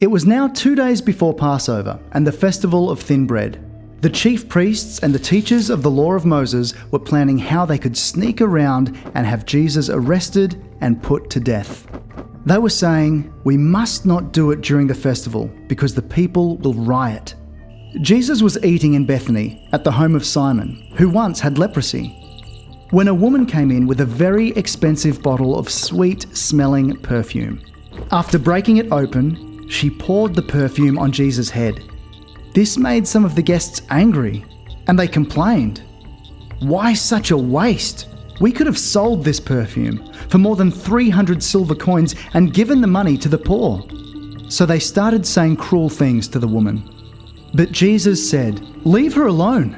It was now 2 days before Passover and the festival of thin bread. The chief priests and the teachers of the law of Moses were planning how they could sneak around and have Jesus arrested and put to death. They were saying, "We must not do it during the festival because the people will riot." Jesus was eating in Bethany at the home of Simon, who once had leprosy, when a woman came in with a very expensive bottle of sweet-smelling perfume. After breaking it open, she poured the perfume on Jesus' head. This made some of the guests angry, and they complained, "Why such a waste? We could have sold this perfume for more than 300 silver coins and given the money to the poor." So they started saying cruel things to the woman. But Jesus said, "Leave her alone.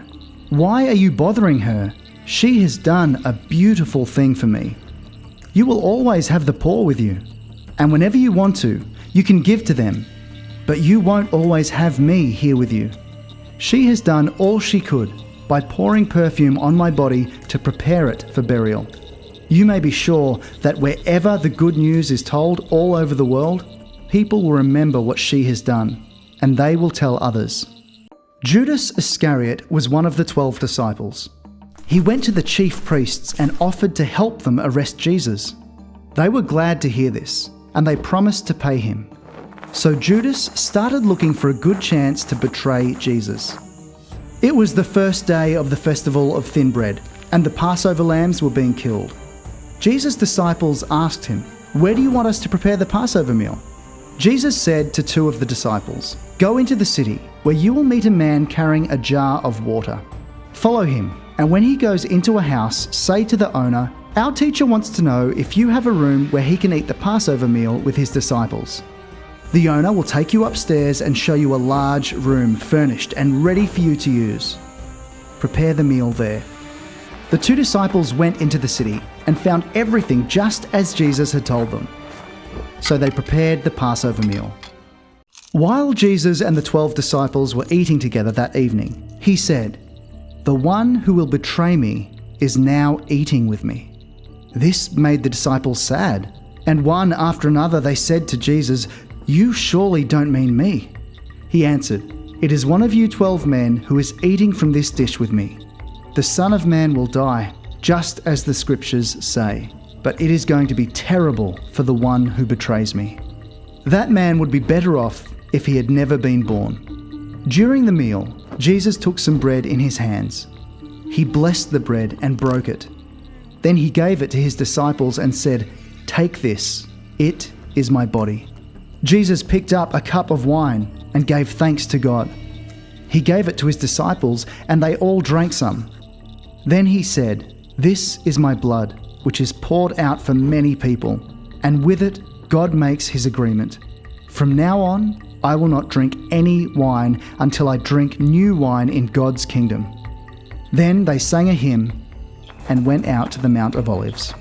Why are you bothering her? She has done a beautiful thing for me. You will always have the poor with you, and whenever you want to, you can give to them, but you won't always have me here with you. She has done all she could by pouring perfume on my body to prepare it for burial. You may be sure that wherever the good news is told all over the world, people will remember what she has done, and they will tell others." Judas Iscariot was one of the 12 disciples. He went to the chief priests and offered to help them arrest Jesus. They were glad to hear this, and they promised to pay him. So Judas started looking for a good chance to betray Jesus. It was the first day of the festival of thin bread, and the Passover lambs were being killed. Jesus' disciples asked him, "Where do you want us to prepare the Passover meal?" Jesus said to 2 of the disciples, "Go into the city, where you will meet a man carrying a jar of water. Follow him, and when he goes into a house, say to the owner, 'Our teacher wants to know if you have a room where he can eat the Passover meal with his disciples.' The owner will take you upstairs and show you a large room furnished and ready for you to use. Prepare the meal there." The 2 disciples went into the city and found everything just as Jesus had told them. So they prepared the Passover meal. While Jesus and the 12 disciples were eating together that evening, he said, "The one who will betray me is now eating with me." This made the disciples sad, and one after another they said to Jesus, "You surely don't mean me." He answered, "It is one of you 12 men who is eating from this dish with me. The Son of Man will die, just as the scriptures say, but it is going to be terrible for the one who betrays me." That man would be better off if he had never been born. During the meal, Jesus took some bread in his hands. He blessed the bread and broke it. Then he gave it to his disciples and said, "Take this, it is my body." Jesus picked up a cup of wine and gave thanks to God. He gave it to his disciples, and they all drank some. Then he said, "This is my blood, which is poured out for many people, and with it God makes his agreement. From now on, I will not drink any wine until I drink new wine in God's kingdom." Then they sang a hymn and went out to the Mount of Olives.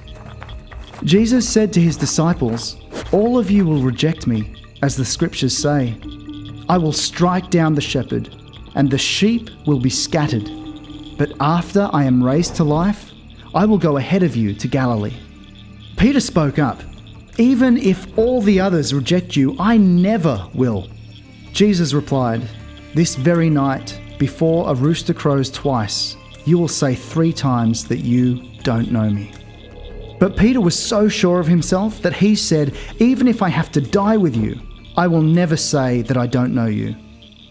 Jesus said to his disciples, "All of you will reject me, as the scriptures say. I will strike down the shepherd, and the sheep will be scattered. But after I am raised to life, I will go ahead of you to Galilee." Peter spoke up, "Even if all the others reject you, I never will." Jesus replied, "This very night, before a rooster crows twice, you will say 3 times that you don't know me." But Peter was so sure of himself that he said, "Even if I have to die with you, I will never say that I don't know you."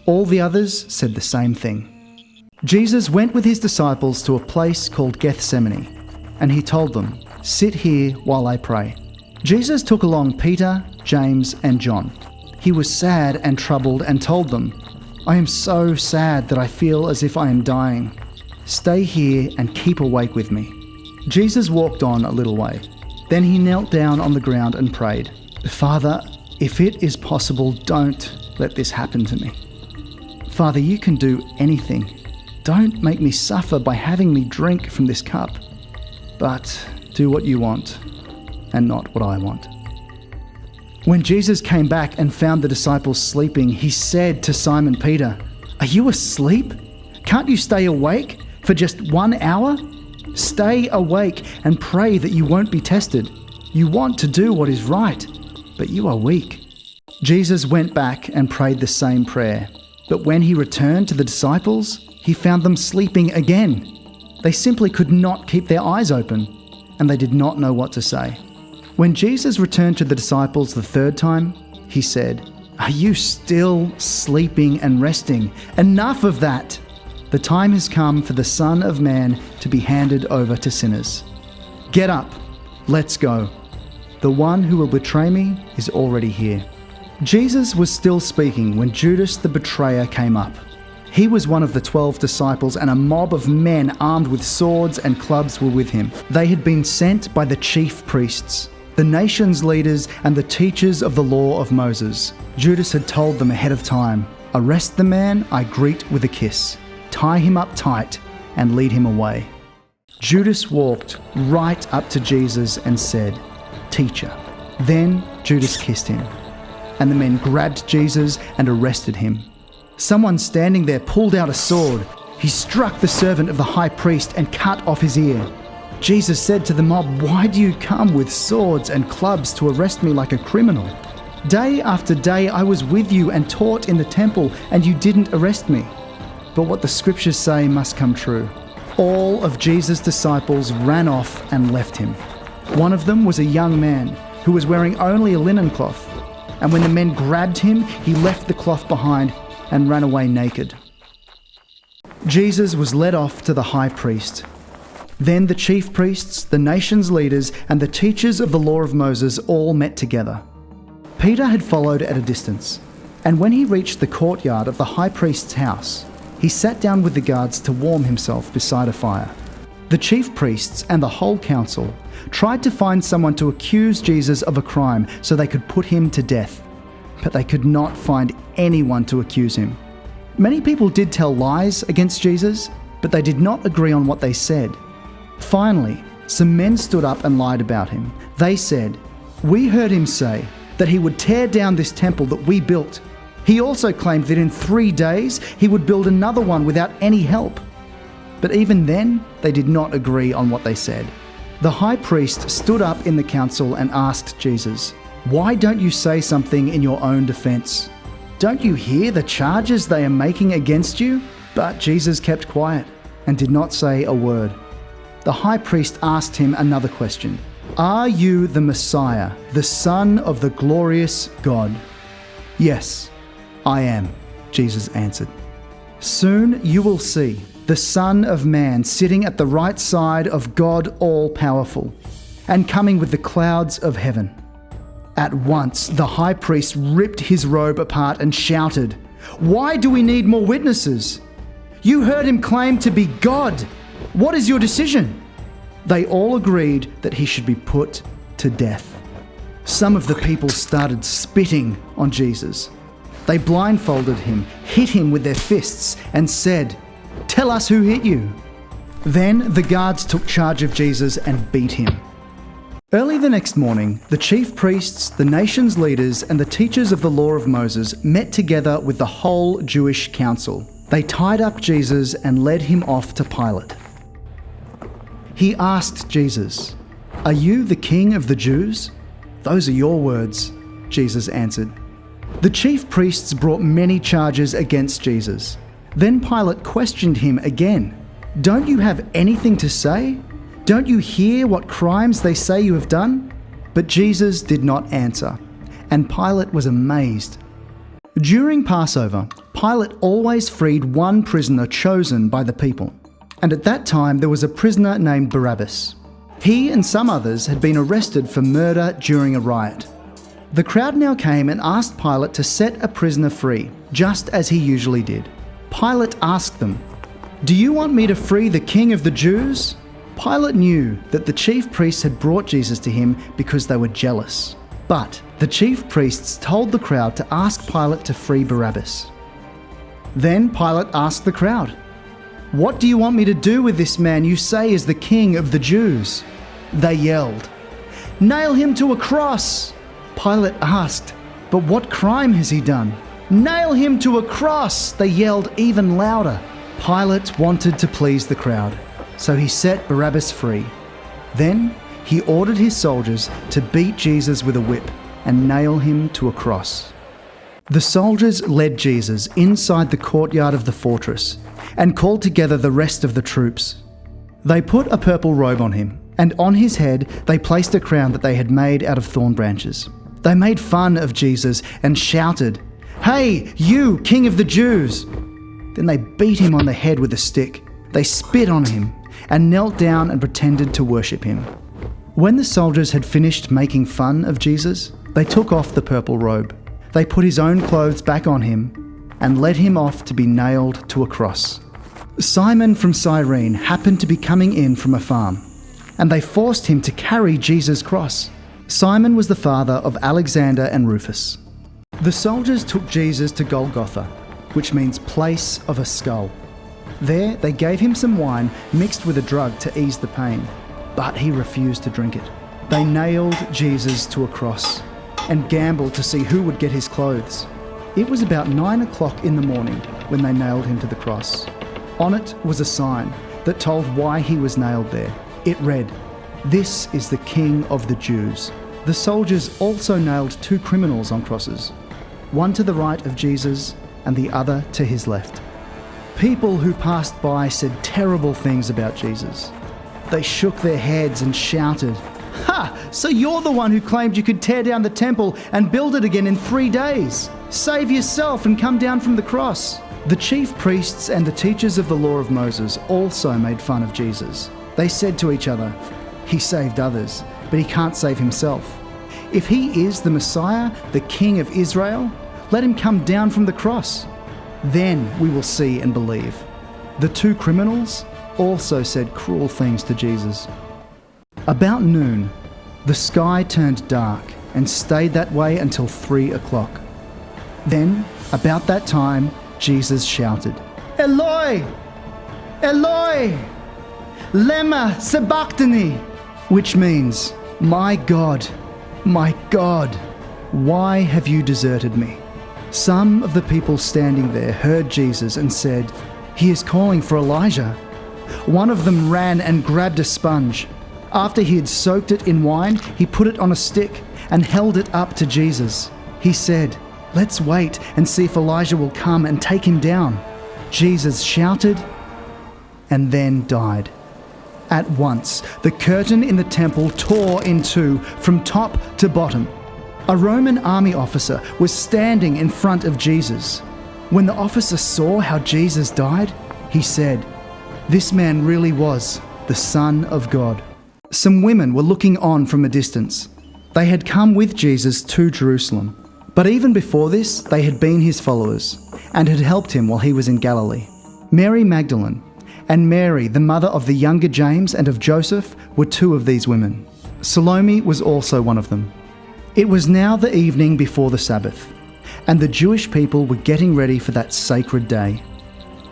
All the others said the same thing. Jesus went with his disciples to a place called Gethsemane, and he told them, "Sit here while I pray." Jesus took along Peter, James, and John. He was sad and troubled and told them, "I am so sad that I feel as if I am dying. Stay here and keep awake with me." Jesus walked on a little way. Then he knelt down on the ground and prayed, "Father, if it is possible, don't let this happen to me. Father, you can do anything. Don't make me suffer by having me drink from this cup, but do what you want and not what I want." When Jesus came back and found the disciples sleeping, he said to Simon Peter, "Are you asleep? Can't you stay awake for just 1 hour? Stay awake and pray that you won't be tested. You want to do what is right, but you are weak." Jesus went back and prayed the same prayer. But when he returned to the disciples, he found them sleeping again. They simply could not keep their eyes open, and they did not know what to say. When Jesus returned to the disciples the third time, he said, "Are you still sleeping and resting? Enough of that! The time has come for the Son of Man to be handed over to sinners. Get up, let's go. The one who will betray me is already here." Jesus was still speaking when Judas the betrayer came up. He was one of the 12 disciples, and a mob of men armed with swords and clubs were with him. They had been sent by the chief priests, the nation's leaders, and the teachers of the law of Moses. Judas had told them ahead of time, "Arrest the man I greet with a kiss, tie him up tight, and lead him away." Judas walked right up to Jesus and said, "Teacher." Then Judas kissed him, and the men grabbed Jesus and arrested him. Someone standing there pulled out a sword. He struck the servant of the high priest and cut off his ear. Jesus said to the mob, "Why do you come with swords and clubs to arrest me like a criminal? Day after day I was with you and taught in the temple, and you didn't arrest me." But what the scriptures say must come true. All of Jesus' disciples ran off and left him. One of them was a young man who was wearing only a linen cloth. And when the men grabbed him, he left the cloth behind and ran away naked. Jesus was led off to the high priest. Then the chief priests, the nation's leaders, and the teachers of the law of Moses all met together. Peter had followed at a distance, and when he reached the courtyard of the high priest's house, he sat down with the guards to warm himself beside a fire. The chief priests and the whole council tried to find someone to accuse Jesus of a crime so they could put him to death, but they could not find anyone to accuse him. Many people did tell lies against Jesus, but they did not agree on what they said. Finally, some men stood up and lied about him. They said, "We heard him say that he would tear down this temple that we built. He also claimed that in 3 days he would build another one without any help." But even then, they did not agree on what they said. The high priest stood up in the council and asked Jesus, "Why don't you say something in your own defense? Don't you hear the charges they are making against you?" But Jesus kept quiet and did not say a word. The high priest asked him another question. "Are you the Messiah, the Son of the glorious God?" "Yes, I am," Jesus answered. "Soon you will see the Son of Man sitting at the right side of God all-powerful, and coming with the clouds of heaven." At once, the high priest ripped his robe apart and shouted, "Why do we need more witnesses? You heard him claim to be God. What is your decision?" They all agreed that he should be put to death. Some of the people started spitting on Jesus. They blindfolded him, hit him with their fists, and said, "Tell us who hit you." Then the guards took charge of Jesus and beat him. Early the next morning, the chief priests, the nation's leaders, and the teachers of the law of Moses met together with the whole Jewish council. They tied up Jesus and led him off to Pilate. He asked Jesus, "Are you the king of the Jews?" "Those are your words," Jesus answered. The chief priests brought many charges against Jesus. Then Pilate questioned him again. "Don't you have anything to say? Don't you hear what crimes they say you have done?" But Jesus did not answer, and Pilate was amazed. During Passover, Pilate always freed one prisoner chosen by the people. And at that time there was a prisoner named Barabbas. He and some others had been arrested for murder during a riot. The crowd now came and asked Pilate to set a prisoner free, just as he usually did. Pilate asked them, "Do you want me to free the king of the Jews?" Pilate knew that the chief priests had brought Jesus to him because they were jealous. But the chief priests told the crowd to ask Pilate to free Barabbas. Then Pilate asked the crowd, "What do you want me to do with this man you say is the king of the Jews?" They yelled, "Nail him to a cross!" Pilate asked, "But what crime has he done?" "Nail him to a cross!" they yelled even louder. Pilate wanted to please the crowd, so he set Barabbas free. Then he ordered his soldiers to beat Jesus with a whip and nail him to a cross. The soldiers led Jesus inside the courtyard of the fortress and called together the rest of the troops. They put a purple robe on him, and on his head they placed a crown that they had made out of thorn branches. They made fun of Jesus and shouted, "Hey, you, King of the Jews!" Then they beat him on the head with a stick. They spit on him and knelt down and pretended to worship him. When the soldiers had finished making fun of Jesus, they took off the purple robe. They put his own clothes back on him and led him off to be nailed to a cross. Simon from Cyrene happened to be coming in from a farm, and they forced him to carry Jesus' cross. Simon was the father of Alexander and Rufus. The soldiers took Jesus to Golgotha, which means place of a skull. There they gave him some wine mixed with a drug to ease the pain, but he refused to drink it. They nailed Jesus to a cross and gambled to see who would get his clothes. It was about 9 o'clock in the morning when they nailed him to the cross. On it was a sign that told why he was nailed there. It read, "This is the King of the Jews." The soldiers also nailed 2 criminals on crosses, one to the right of Jesus and the other to his left. People who passed by said terrible things about Jesus. They shook their heads and shouted, "Ha! So you're the one who claimed you could tear down the temple and build it again in 3 days. Save yourself and come down from the cross." The chief priests and the teachers of the law of Moses also made fun of Jesus. They said to each other, "He saved others, but he can't save himself. If he is the Messiah, the King of Israel, let him come down from the cross. Then we will see and believe." The 2 criminals also said cruel things to Jesus. About noon, the sky turned dark and stayed that way until 3 o'clock. Then, about that time, Jesus shouted, "Eloi, Eloi, lema sabachthani," which means, my God, why have you deserted me?" Some of the people standing there heard Jesus and said, "He is calling for Elijah." One of them ran and grabbed a sponge. After he had soaked it in wine, he put it on a stick and held it up to Jesus. He said, "Let's wait and see if Elijah will come and take him down." Jesus shouted and then died. At once, the curtain in the temple tore in 2 from top to bottom. A Roman army officer was standing in front of Jesus. When the officer saw how Jesus died, he said, "This man really was the Son of God." Some women were looking on from a distance. They had come with Jesus to Jerusalem. But even before this, they had been his followers and had helped him while he was in Galilee. Mary Magdalene and Mary, the mother of the younger James and of Joseph, were 2 of these women. Salome was also one of them. It was now the evening before the Sabbath, and the Jewish people were getting ready for that sacred day.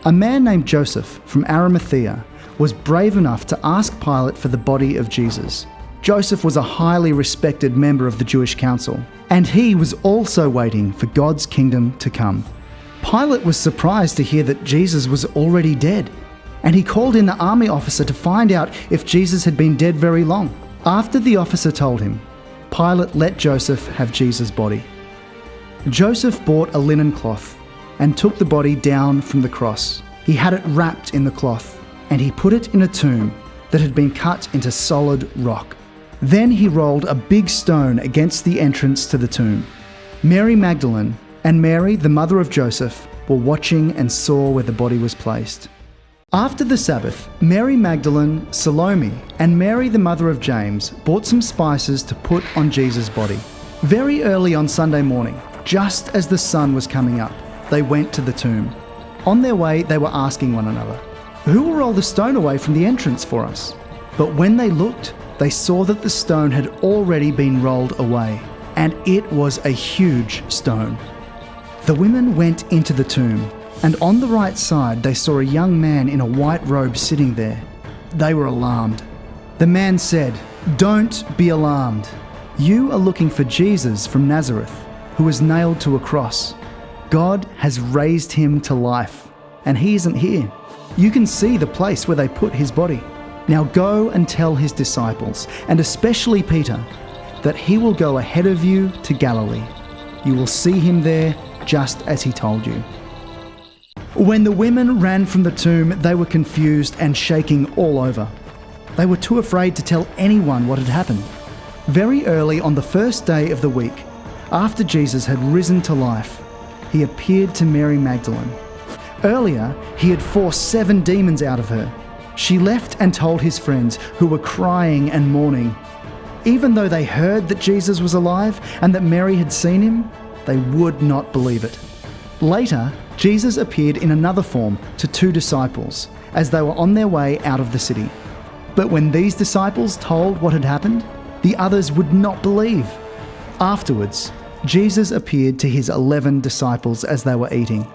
A man named Joseph from Arimathea was brave enough to ask Pilate for the body of Jesus. Joseph was a highly respected member of the Jewish council, and he was also waiting for God's kingdom to come. Pilate was surprised to hear that Jesus was already dead, and he called in the army officer to find out if Jesus had been dead very long. After the officer told him, Pilate let Joseph have Jesus' body. Joseph bought a linen cloth and took the body down from the cross. He had it wrapped in the cloth, and he put it in a tomb that had been cut into solid rock. Then he rolled a big stone against the entrance to the tomb. Mary Magdalene and Mary, the mother of Joseph, were watching and saw where the body was placed. After the Sabbath, Mary Magdalene, Salome, and Mary, the mother of James, bought some spices to put on Jesus' body. Very early on Sunday morning, just as the sun was coming up, they went to the tomb. On their way, they were asking one another, "Who will roll the stone away from the entrance for us?" But when they looked, they saw that the stone had already been rolled away, and it was a huge stone. The women went into the tomb, and on the right side they saw a young man in a white robe sitting there. They were alarmed. The man said, "Don't be alarmed. You are looking for Jesus from Nazareth, who was nailed to a cross. God has raised him to life, and he isn't here. You can see the place where they put his body. Now go and tell his disciples, and especially Peter, that he will go ahead of you to Galilee. You will see him there just as he told you." When the women ran from the tomb, they were confused and shaking all over. They were too afraid to tell anyone what had happened. Very early on the first day of the week, after Jesus had risen to life, he appeared to Mary Magdalene. Earlier, he had forced 7 demons out of her. She left and told his friends, who were crying and mourning. Even though they heard that Jesus was alive and that Mary had seen him, they would not believe it. Later, Jesus appeared in another form to 2 disciples as they were on their way out of the city. But when these disciples told what had happened, the others would not believe. Afterwards, Jesus appeared to his 11 disciples as they were eating.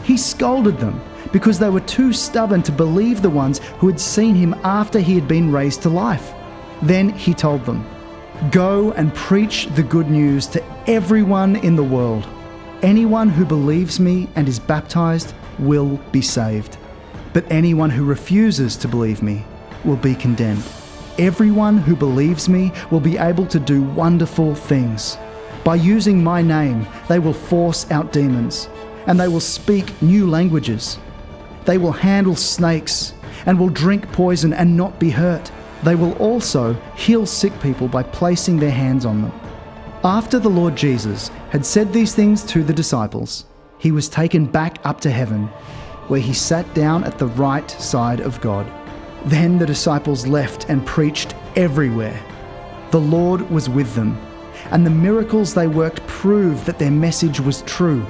He scolded them because they were too stubborn to believe the ones who had seen him after he had been raised to life. Then he told them, "Go and preach the good news to everyone in the world. Anyone who believes me and is baptized will be saved. But anyone who refuses to believe me will be condemned. Everyone who believes me will be able to do wonderful things. By using my name, they will force out demons, and they will speak new languages. They will handle snakes and will drink poison and not be hurt. They will also heal sick people by placing their hands on them." After the Lord Jesus had said these things to the disciples, he was taken back up to heaven, where he sat down at the right side of God. Then the disciples left and preached everywhere. The Lord was with them, and the miracles they worked proved that their message was true.